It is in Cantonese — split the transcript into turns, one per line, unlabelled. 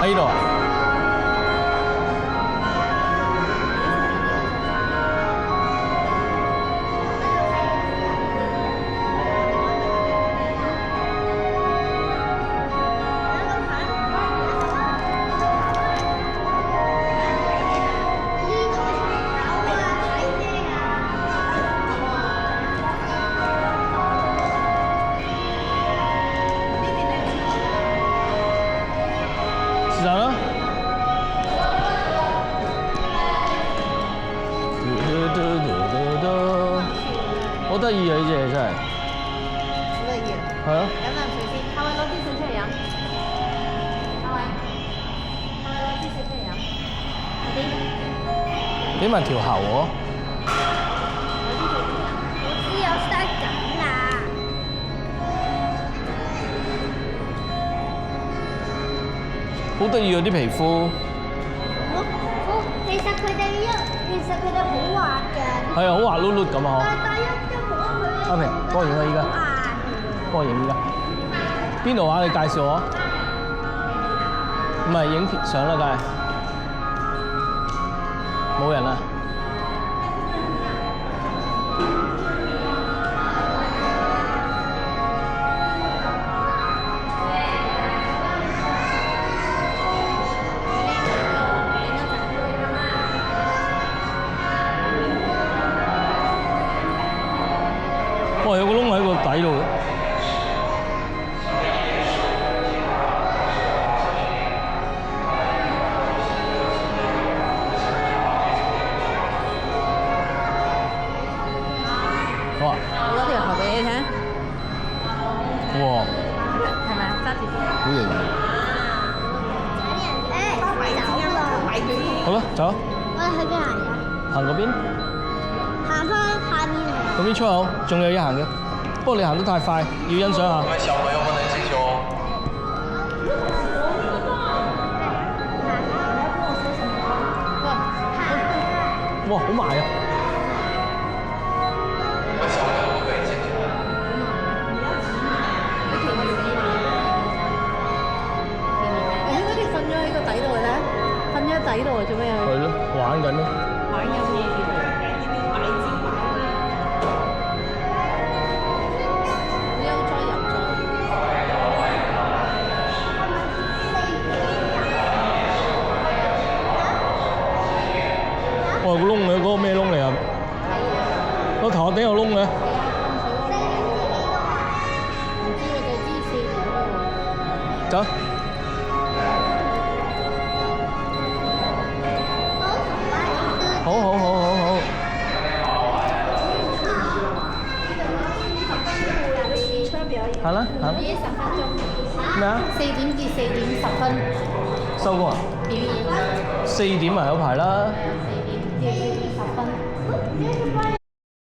喺呢度啊？是但啦。好得意啊！呢隻嘢真係。
好得意啊！
係啊。
飲啖水先，係咪攞支水出嚟飲？係咪攞支水出嚟飲？快啲！
俾埋條喉我。
我知有塞緊啦。
好得意啊！啲皮膚。
其實佢哋好滑嘅。
係啊，好滑碌碌咁啊！
但一摸佢。
阿平，幫我影啊！依家。幫我影依家。邊度啊？你介紹我。唔係影片相啦，梗係。冇人啊！哇！有個窿喺個底度嘅。好啊！
我攞條喉俾你聽。
哇！
係咪啊？揸住先。
好型。
走啦。
好啦，走啊！
我哋去邊行啊？
行嗰邊。
行翻下面係嘛？
嗰邊出口仲有一行嘅，不過你行得太快，要欣賞下。
小朋友不能進去哦。
哇！好埋啊！
小朋友不可以進去。
應該啲瞓咗喺個底度嘅咧，瞓咗喺底度做咩啊？
係咯，玩緊咯。
玩緊嘢嘅。悠哉悠哉。
哇！個窿嘅嗰個咩窿嚟啊？個頭殼頂有窿嘅。
唔知我就知4點喎。
走。好好好好好。行啦，行啦。
表演10分鐘。
咩啊
4點至4點10分
收工啊？
表演。
4點咪有排啦。
4點至4點10分。